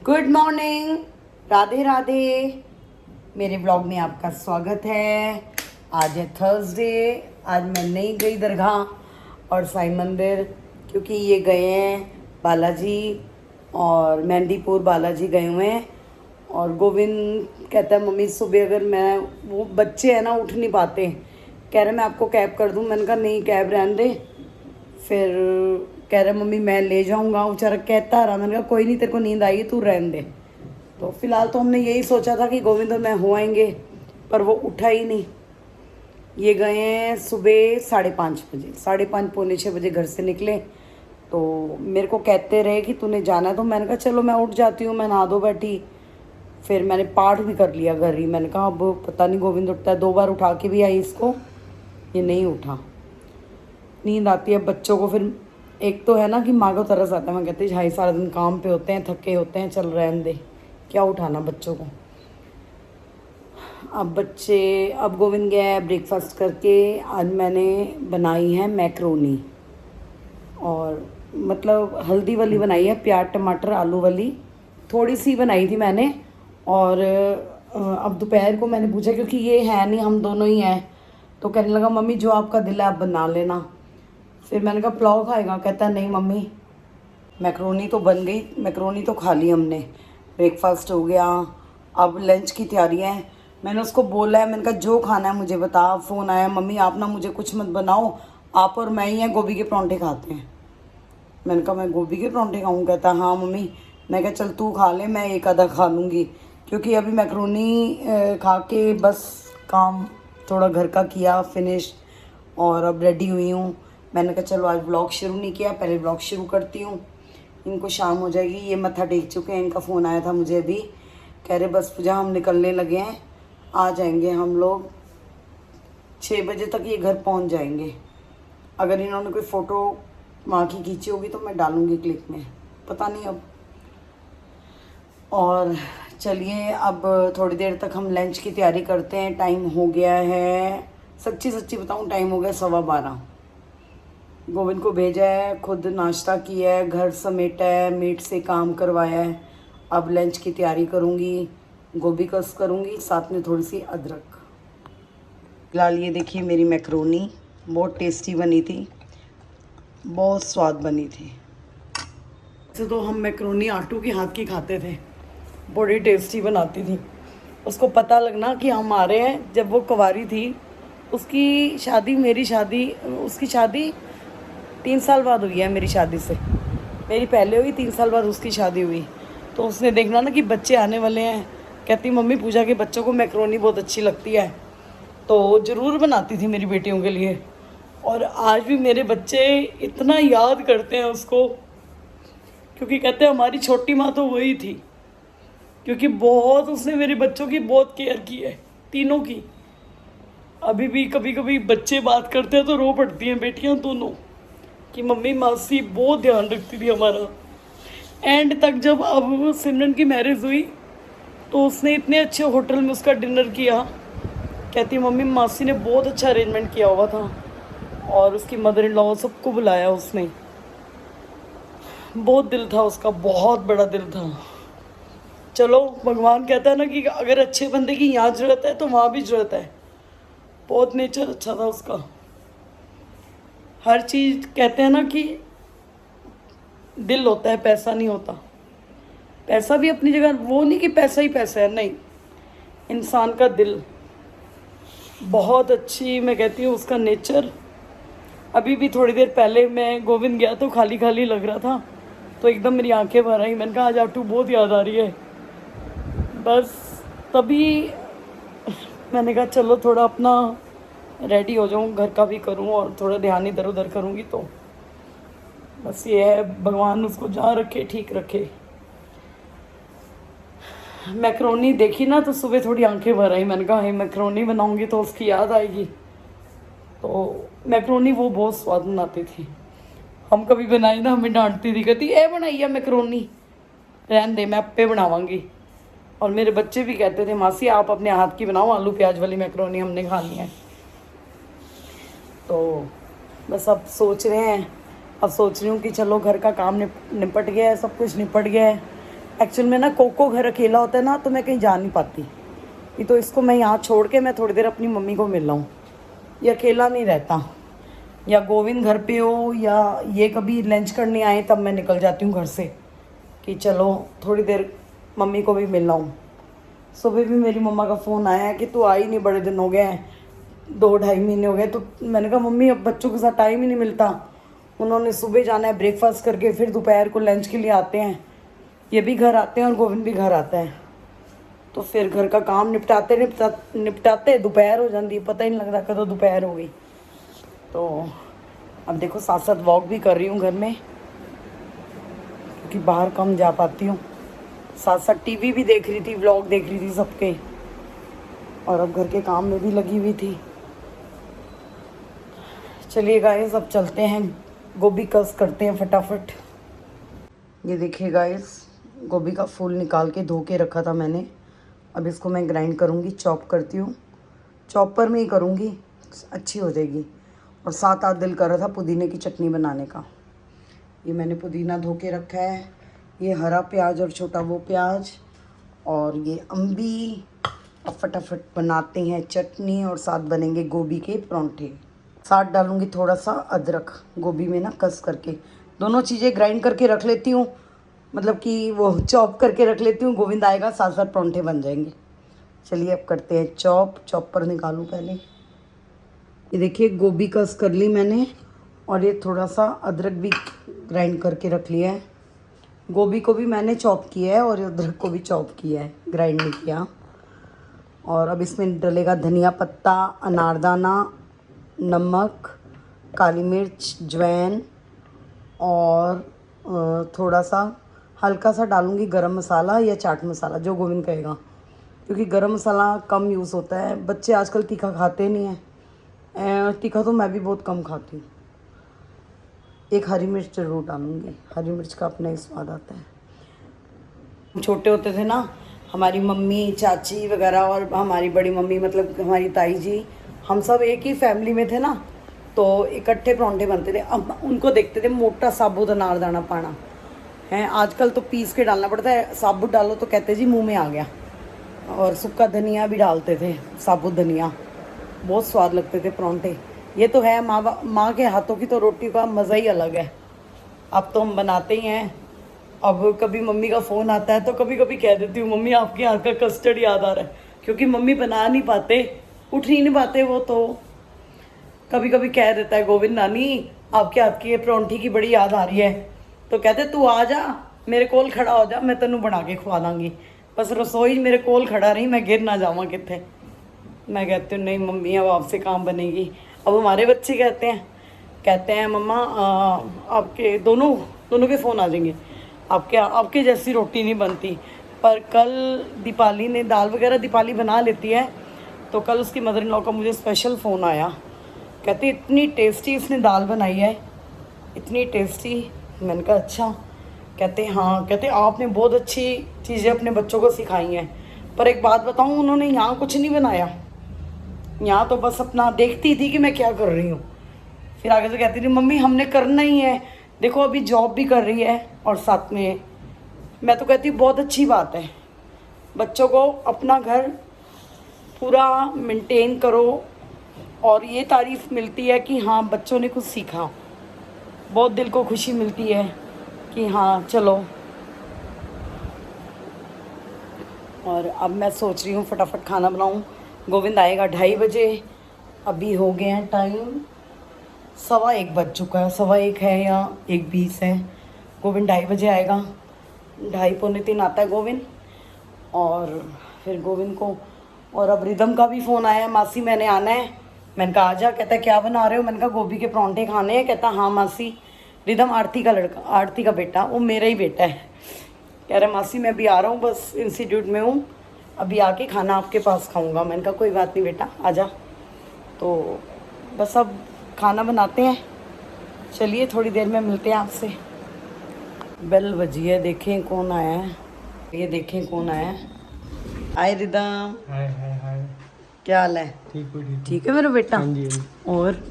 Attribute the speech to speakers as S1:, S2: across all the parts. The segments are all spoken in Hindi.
S1: Good morning, Radhe Radhe. मेरे ब्लॉग में आपका स्वागत है। आज है थर्सडे। आज मैं नहीं गई दरगाह और साईं मंदिर, क्योंकि ये गए हैं बालाजी और मेहंदीपुर बालाजी गए हुए हैं। और गोविंद कहता है मम्मी सुबह अगर मैं, वो बच्चे हैं ना उठ नहीं पाते, कह रहे मैं आपको कैब कर दूं। मैंने कहा नहीं कैब रहने दे। फिर कह रहे मम्मी मैं ले जाऊंगा, वो बेचारा कहता रहा। मैंने कहा कोई नहीं, तेरे को नींद आई तू रहने दे। तो फिलहाल तो हमने यही सोचा था कि गोविंद और मैं हो आएंगे, पर वो उठा ही नहीं। ये गए हैं सुबह 5:30 बजे, 5:30 पौने 6 बजे घर से निकले। तो मेरे को कहते रहे कि तूने जाना है, तो मैंने कहा चलो मैं उठ जाती हूँ। मैं नहा धो बैठी, फिर मैंने पाठ भी कर लिया घर ही। मैंने कहा अब पता नहीं गोविंद उठता है। 2 बार उठा के भी आई इसको, ये नहीं उठा। नींद आती है बच्चों को। फिर एक तो है ना कि माँ को तरस आता है। मैं कहती भाई सारा दिन काम पे होते हैं, थके होते हैं, चल रहने दे, क्या उठाना बच्चों को। अब गोविंद गया है ब्रेकफास्ट करके। आज मैंने बनाई है मैक्रोनी, और मतलब हल्दी वाली बनाई है, प्याज टमाटर आलू वाली। थोड़ी सी बनाई थी मैंने। और अब दोपहर को मैंने पूछा, क्योंकि ये है नहीं, हम दोनों ही हैं, तो कहने लगा मम्मी जो आपका दिल है आप बना लेना। फिर मैंने कहा पुलाव खाएगा, कहता नहीं मम्मी मैक्रोनी तो बन गई, मैक्रोनी तो खा ली हमने, ब्रेकफास्ट हो गया, अब लंच की तैयारियाँ हैं। मैंने उसको बोला है, मैंने कहा जो खाना है मुझे बता। फ़ोन आया मम्मी आप ना मुझे कुछ मत बनाओ, आप और मैं ही हैं गोभी के परांठे खाते हैं। मैंने कहा मैं गोभी के परांठे खाऊँ? कहता हाँ मम्मी। मैं कहा चल तू खा ले, मैं एक आधा खा लूँगी, क्योंकि अभी मैक्रोनी खा के बस काम थोड़ा घर का किया फिनिश, और अब रेडी हुई हूँ। मैंने कहा चलो आज ब्लॉग शुरू नहीं किया, पहले ब्लॉग शुरू करती हूँ। इनको शाम हो जाएगी, ये मत्था टेक चुके हैं। इनका फ़ोन आया था मुझे अभी, कह रहे बस पूजा हम निकलने लगे हैं, आ जाएंगे हम लोग 6 बजे तक ये घर पहुँच जाएंगे। अगर इन्होंने कोई फ़ोटो माँ की खींची होगी तो मैं डालूँगी क्लिप में, पता नहीं अब। और चलिए अब थोड़ी देर तक हम लंच की तैयारी करते हैं। टाइम हो गया है, सच्ची सच्ची बताऊँ टाइम हो गया 12:15। गोविंद को भेजा है, खुद नाश्ता किया है, घर समेटा है, मेट से काम करवाया है। अब लंच की तैयारी करूँगी, गोभी कस करूँगी, साथ में थोड़ी सी अदरक। फिलहाल ये देखिए मेरी मैक्रोनी बहुत टेस्टी बनी थी, बहुत स्वाद बनी थी। वैसे तो हम मैक्रोनी आटू के हाथ की खाते थे, बड़ी टेस्टी बनाती थी। उसको पता लगना कि हम आ रहे हैं। जब वो कुंवारी थी, उसकी शादी, मेरी शादी, उसकी शादी 3 साल बाद हुई है मेरी शादी से। मेरी पहले हुई, 3 साल बाद उसकी शादी हुई। तो उसने देखना ना कि बच्चे आने वाले हैं, कहती मम्मी पूजा के बच्चों को मैक्रोनी बहुत अच्छी लगती है, तो ज़रूर बनाती थी मेरी बेटियों के लिए। और आज भी मेरे बच्चे इतना याद करते हैं उसको, क्योंकि कहते हैं हमारी छोटी माँ तो वही थी, क्योंकि बहुत उसने मेरे बच्चों की बहुत केयर की है, तीनों की। अभी भी कभी कभी बच्चे बात करते हैं तो रो पड़ती हैं बेटियां दोनों, कि मम्मी मासी बहुत ध्यान रखती थी हमारा। एंड तक जब अब सिमरन की मैरिज हुई तो उसने इतने अच्छे होटल में उसका डिनर किया, कहती मम्मी मासी ने बहुत अच्छा अरेंजमेंट किया हुआ था, और उसकी मदर इन लॉ सबको बुलाया उसने। बहुत दिल था उसका, बहुत बड़ा दिल था। चलो भगवान कहता है ना कि अगर अच्छे बंदे की यहाँ ज़रूरत है तो वहाँ भी ज़रूरत है। बहुत नेचर अच्छा था उसका। हर चीज़ कहते हैं ना कि दिल होता है, पैसा नहीं होता। पैसा भी अपनी जगह, वो नहीं कि पैसा ही पैसा है, नहीं, इंसान का दिल बहुत अच्छी। मैं कहती हूँ उसका नेचर। अभी भी थोड़ी देर पहले मैं गोविंद गया तो खाली खाली लग रहा था, तो एकदम मेरी आंखें भर आई। मैंने कहा आज आटू बहुत याद आ रही है। बस तभी मैंने कहा चलो थोड़ा अपना रेडी हो जाऊँ, घर का भी करूँ और थोड़ा ध्यान इधर उधर करूँगी। तो बस ये है, भगवान उसको जहाँ रखे ठीक रखे। मैक्रोनी देखी ना तो सुबह थोड़ी आंखें भर आई। मैंने कहा मैक्रोनी बनाऊँगी तो उसकी याद आएगी। तो मैक्रोनी वो बहुत स्वाद बनाती थी। हम कभी बनाई ना हमें डांटती थी, कहती ए बनाई है मैक्रोनी, रहन दे मैं अप्पे बनावांगी। और मेरे बच्चे भी कहते थे मासी आप अपने हाथ की बनाओ, आलू प्याज वाली मैक्रोनी हमने खानी है। तो बस अब सोच रहे हैं, अब सोच रही हूँ कि चलो घर का काम निपट गया है, सब कुछ निपट गया है। एक्चुअल में ना कोको घर अकेला होता है ना तो मैं कहीं जा नहीं पाती। ये तो इसको मैं यहाँ छोड़ के मैं थोड़ी देर अपनी मम्मी को मिल रहा हूँ। ये अकेला नहीं रहता, या गोविंद घर पे हो या ये कभी लंच करने आए तब मैं निकल जाती हूँ घर से कि चलो थोड़ी देर मम्मी को भी मिल रहा हूँ। सुबह भी मेरी मम्मा का फ़ोन आया कि तू आई नहीं, बड़े दिन हो गए हैं, 2-2.5 महीने हो गए। तो मैंने कहा मम्मी अब बच्चों के साथ टाइम ही नहीं मिलता। उन्होंने सुबह जाना है ब्रेकफास्ट करके, फिर दोपहर को लंच के लिए आते हैं। ये भी घर आते हैं और गोविंद भी घर आता है, तो फिर घर का काम निपटाते दोपहर हो जाती है, पता ही नहीं लगता कਦੋਂ दोपहर हो गई। तो अब देखो साथ साथ वॉक भी कर रही हूँ घर में, क्योंकि बाहर कम जा पाती हूँ। साथ साथ टीवी भी देख रही थी, व्लॉग देख रही थी सबके, और अब घर के काम में भी लगी हुई थी। चलिए गाइस अब चलते हैं, गोभी कस करते हैं फटाफट। ये देखिए गाइस, गोभी का फूल निकाल के धो के रखा था मैंने। अब इसको मैं ग्राइंड करूँगी, चॉप करती हूँ, चॉपर में ही करूँगी, अच्छी हो जाएगी। और साथ आज दिल कर रहा था पुदीने की चटनी बनाने का। ये मैंने पुदीना धो के रखा है, ये हरा प्याज और छोटा वो प्याज, और ये अम्बी। अब फटाफट बनाते हैं चटनी और साथ बनेंगे गोभी के परांठे। साथ डालूँगी थोड़ा सा अदरक गोभी में ना कस करके। दोनों चीज़ें ग्राइंड करके रख लेती हूँ, मतलब कि वो चॉप करके रख लेती हूँ। गोविंद आएगा साथ साथ परांठे बन जाएंगे। चलिए अब करते हैं चॉपर निकालूँ पहले। ये देखिए गोभी कस कर ली मैंने, और ये थोड़ा सा अदरक भी ग्राइंड करके रख लिया है। गोभी को भी मैंने चॉप किया है और अदरक को भी चॉप किया है, ग्राइंड नहीं किया। और अब इसमें डलेगा धनिया पत्ता, अनारदाना, नमक, काली मिर्च, ज्वाइन, और थोड़ा सा हल्का सा डालूँगी गरम मसाला या चाट मसाला, जो गोविंद कहेगा, क्योंकि गरम मसाला कम यूज़ होता है। बच्चे आजकल तीखा खाते नहीं हैं, तीखा तो मैं भी बहुत कम खाती हूँ। एक हरी मिर्च ज़रूर डालूँगी, हरी मिर्च का अपना ही स्वाद आता है। छोटे होते थे ना, हमारी मम्मी, चाची वगैरह और हमारी बड़ी मम्मी, मतलब हमारी ताई जी, हम सब एक ही फैमिली में थे ना, तो इकट्ठे परांठे बनते थे। अब उनको देखते थे मोटा साबुत अनारदाना पाना है, आजकल तो पीस के डालना पड़ता है। साबुत डालो तो कहते जी मुंह में आ गया। और सूखा धनिया भी डालते थे, साबुत धनिया, बहुत स्वाद लगते थे परांठे। ये तो है, माँ के हाथों की तो रोटी का मज़ा ही अलग है। अब तो हम बनाते ही हैं। अब कभी मम्मी का फ़ोन आता है तो कभी कभी कह देती हूँ मम्मी आपके हाथ का कस्टर्ड याद आ रहा है, क्योंकि मम्मी बना नहीं पाते, उठ ही नहीं पाते वो। तो कभी कभी कह देता है गोविंद नानी आपके हाथ की ये परांठी की बड़ी याद आ रही है, तो कहते तू आ जा मेरे कोल खड़ा हो जा, मैं तेनू बना के खुआ दांगी। बस रसोई मेरे कोल खड़ा रही, मैं गिर ना जावा कितने। मैं कहती हूँ नहीं मम्मी अब आपसे काम बनेगी। अब हमारे बच्चे कहते हैं मम्मा आपके दोनों के फ़ोन आ जाएंगे, आपके जैसी रोटी नहीं बनती। पर कल दीपाली ने दाल वगैरह, दीपाली बना लेती है, तो कल उसकी मदर इन लॉ का मुझे स्पेशल फ़ोन आया, कहते इतनी टेस्टी इसने दाल बनाई है, इतनी टेस्टी। मैंने कहा अच्छा। कहते हाँ, कहते आपने बहुत अच्छी चीज़ें अपने बच्चों को सिखाई हैं, पर एक बात बताऊँ, उन्होंने यहाँ कुछ नहीं बनाया, यहाँ तो बस अपना देखती थी कि मैं क्या कर रही हूँ। फिर आगे से कहती थी मम्मी हमने करना ही है, देखो अभी जॉब भी कर रही है और साथ में। मैं तो कहती हूँ बहुत अच्छी बात है, बच्चों को अपना घर पूरा मेंटेन करो, और ये तारीफ़ मिलती है कि हाँ बच्चों ने कुछ सीखा, बहुत दिल को खुशी मिलती है कि हाँ चलो। और अब मैं सोच रही हूँ फटाफट खाना बनाऊँ। गोविंद आएगा 2:30 बजे, अभी हो गए हैं टाइम 1:15 बज चुका है, 1:15 है या 1:20 है। गोविंद 2:30 बजे आएगा, 2:30 पौने 3 आता है गोविंद। और फिर गोविंद को, और अब रिदम का भी फ़ोन आया, मासी मैंने आना है। मैंने कहा आजा। कहता है क्या बना रहे हो? मैंने कहा गोभी के परांठे खाने हैं। कहता हाँ मासी। रिदम आरती का लड़का, आरती का बेटा, वो मेरा ही बेटा है। कह रहा मासी मैं भी आ रहा हूँ, बस इंस्टीट्यूट में हूँ, अभी आके खाना आपके पास खाऊंगा। मैंने कहा कोई बात नहीं बेटा आजा। तो बस अब खाना बनाते हैं, चलिए थोड़ी देर में मिलते हैं आपसे। बेल बजी है, देखें कौन आया है, ये देखें कौन आया है। हाय रिदम।
S2: हाय हाय हाय,
S1: क्या हाल है? ठीक है मेरा बेटा।
S2: हाँ जी।
S1: और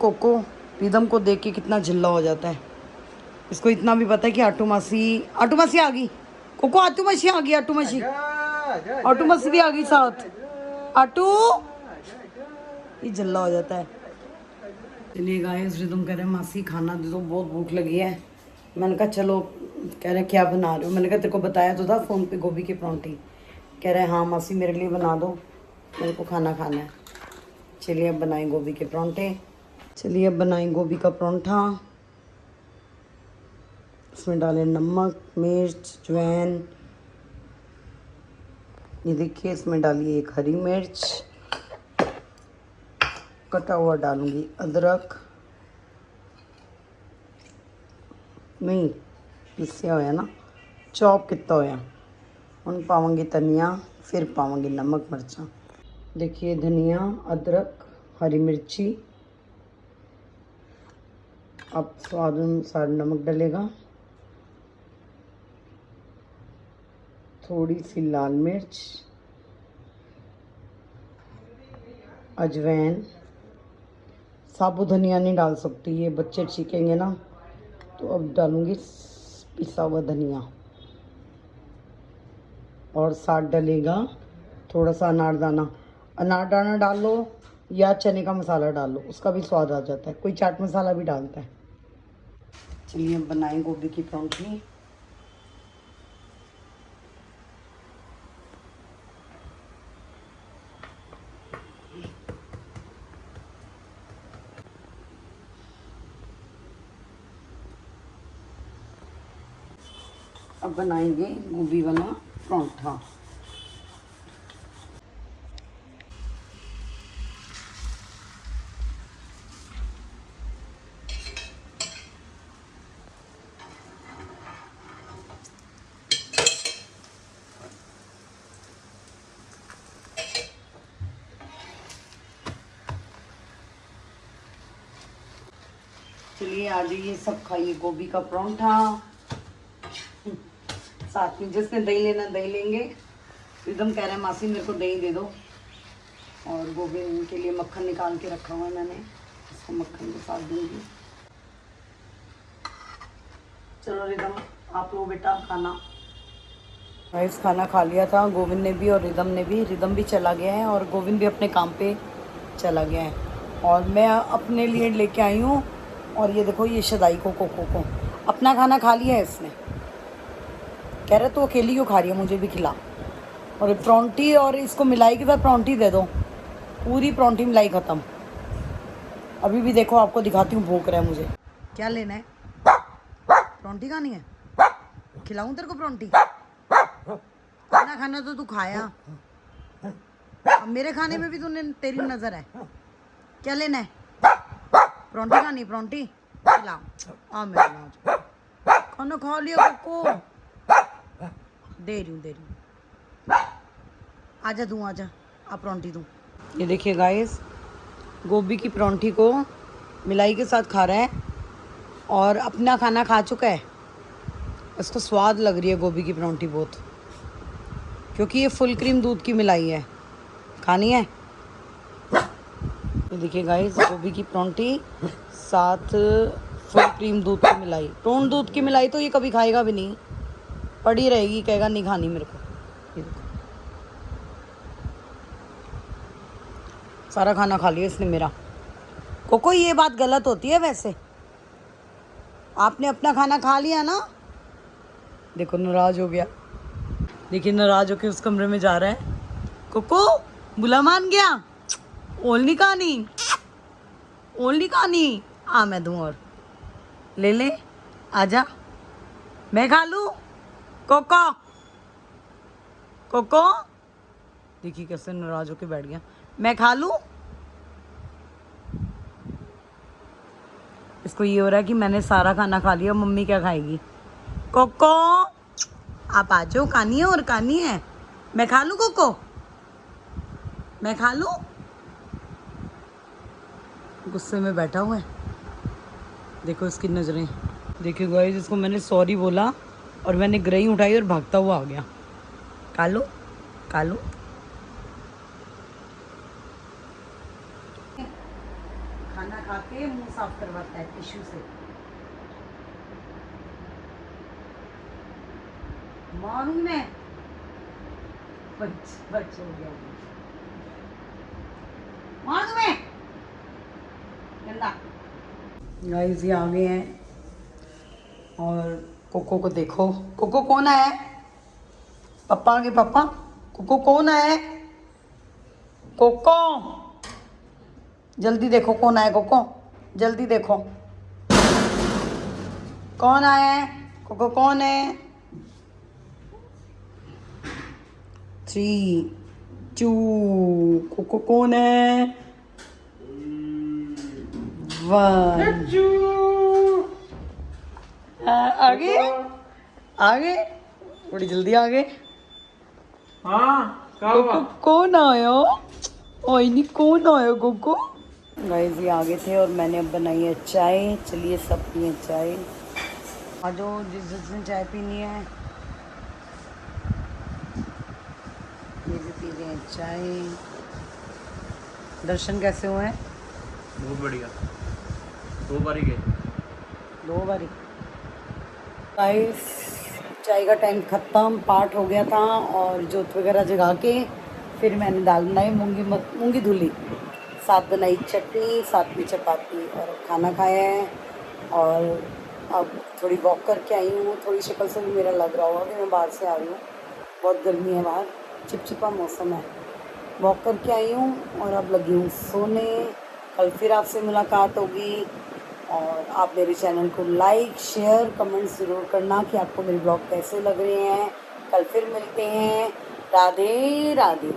S1: कोको रिदम को देख के कितना झिल्ला हो जाता है। इसको इतना भी पता है कि आटू मासी आ गई। कोको आटू मासी आ गई, आटू मासी भी आ गई साथ। आटू ये जल्ला हो जाता है। चलिए गाइस, रिदम कह रहे हैं मासी खाना दे दो, बहुत भूख लगी है। मैंने कहा चलो। कह रहे क्या बना रहे हो? मैंने कहा तेरे को बताया तो था फ़ोन पे गोभी की परांठी। कह रहे हैं हाँ मासी मेरे लिए बना दो, मेरे को खाना खाना है। चलिए अब बनाएं गोभी के परांठे। चलिए अब बनाएं गोभी का परांठा। इसमें डालें नमक, मिर्च, अजवाइन। ये देखिए, इसमें डालिए एक हरी मिर्च, कटा हुआ डालूंगी अदरक, नहीं पिसिया होया ना, चॉप कितना होया। उन पावांगी धनिया, फिर पावांगी नमक मिर्चा। देखिए धनिया, अदरक, हरी मिर्ची। अब स्वाद अनुसार नमक डलेगा, थोड़ी सी लाल मिर्च, अजवाइन। साबुत धनिया नहीं डाल सकती, ये बच्चे चीखेंगे ना, तो अब डालूंगी पिसा हुआ धनिया। और साथ डलेगा थोड़ा सा अनारदाना। अनारदाना डाल लो या चने का मसाला डाल लो, उसका भी स्वाद आ जाता है। कोई चाट मसाला भी डालता है। चलिए अब बनाएं गोभी की परांठी। अब बनाएंगे गोभी वाला परांठा। चलिए आ जाइए सब, खाइए गोभी का परांठा। साथ में जिसने दही लेना दही लेंगे। एकदम कह रहे हैं मासी मेरे को दही दे दो। और गोभी के लिए मक्खन निकाल के रखा हुआ है मैंने, इसको मक्खन के साथ दूंगी। चलो रिदम आप लो बेटा खाना। राइस खाना खा लिया था गोविंद ने भी और रिदम ने भी। रिदम भी चला गया है और गोविंद भी अपने काम पे चला गया है। और मैं अपने लिए लेके आई हूँ। और ये देखो ये शदाई को कोको को अपना खाना खा लिया है इसने। कह रहे तो अकेली क्यों खा रही है, मुझे भी खिला। और परांठी और इसको मिलाई के साथ परांठी दे दो, पूरी परांठी मिलाई ख़त्म। अभी भी देखो आपको दिखाती हूँ, भूख रहा है मुझे। क्या लेना है? परांठी खानी है? खिलाऊं तेरे को परांठी? खाना खाना तो तू खाया, अब मेरे खाने में भी तूने तेरी नज़र है। क्या लेना है? परांठी खानी? परांठी खिलाओ। आ मेरे खाना खा लिया को दे रही हूँ। आजा दूँ, आजा आप परांठी दूँ। ये देखिए गाइस, गोभी की परांठी को मिलाई के साथ खा रहा है और अपना खाना खा चुका है। इसको स्वाद लग रही है गोभी की परांठी बहुत, क्योंकि ये फुल क्रीम दूध की मिलाई है। खानी है? ये देखिए गाइस, गोभी की परांठी साथ फुल क्रीम दूध की मिलाई। टोन दूध की मिलाई तो ये कभी खाएगा भी नहीं, पड़ी रहेगी, कहेगा नहीं खानी मेरे को। ये देखो सारा खाना खा लिया इसने मेरा। कोको ये बात गलत होती है वैसे, आपने अपना खाना खा लिया ना। देखो नाराज हो गया। देखिए नाराज होके उस कमरे में जा रहा है। कोको बुला मान गया। ओल्डी कहानी, ओल्डी कहानी। आ मैं दूँ और ले ले, आजा मैं खा लूँ। कोको कोको देखिए कैसे नाराज होके बैठ गया। मैं खा लूँ? इसको ये हो रहा है कि मैंने सारा खाना खा लिया, मम्मी क्या खाएगी। कोको आप आ जाओ, खानी है और खानी है। मैं खा लूँ कोको? मैं खा लूँ? गुस्से में बैठा हुआ है, देखो इसकी नज़रें। देखिए गाइस, इसको मैंने सॉरी बोला और मैंने ग्रही उठाई और भागता हुआ आ गया। कालू कालू खाना खा के मुंह साफ करवाता है टिश्यू से। मारूंगी मैं। बच बच हो गया। मार दूं मैं। गंदा। गाइस ये आ गए हैं और कोको को देखो। कोको कौन आया है? पापा के पापा। कोको कौन आया है? कोको जल्दी देखो कौन आया। कोको जल्दी देखो कौन आया है। कोको कौन है? 3 2 कोको कौन है? 1 आगे आगे थोड़ी जल्दी आगे।
S2: हाँ क्या हुआ?
S1: कोको कौन आया? ओए नहीं कौन आया कोको? गाइस ये आगे थे और मैंने अब बनाई है चाय। चलिए सब पिए चाय। आ जाओ जिसने चाय पीनी है। ये भी पी रहे हैं चाय। दर्शन कैसे हुए हैं?
S2: बहुत बढ़िया। 2 बारी गए।
S1: 2 बारी। गाइस चाय का टाइम ख़त्म, पाठ हो गया था और जोत वगैरह जगा के फिर मैंने दाल बनाई मूंगी धुली, साथ बनाई चटनी, साथ में चपाती और खाना खाया है। और अब थोड़ी वॉक करके आई हूँ। थोड़ी शक्ल से भी मेरा लग रहा होगा कि मैं बाहर से आ रही हूँ। बहुत गर्मी है बाहर, चिपचिपा मौसम है। वॉक करके आई हूँ और अब लगी हूँ सोने। कल फिर आपसे मुलाकात होगी और आप मेरे चैनल को लाइक शेयर कमेंट ज़रूर करना कि आपको मेरे ब्लॉग कैसे लग रहे हैं। कल फिर मिलते हैं। राधे राधे।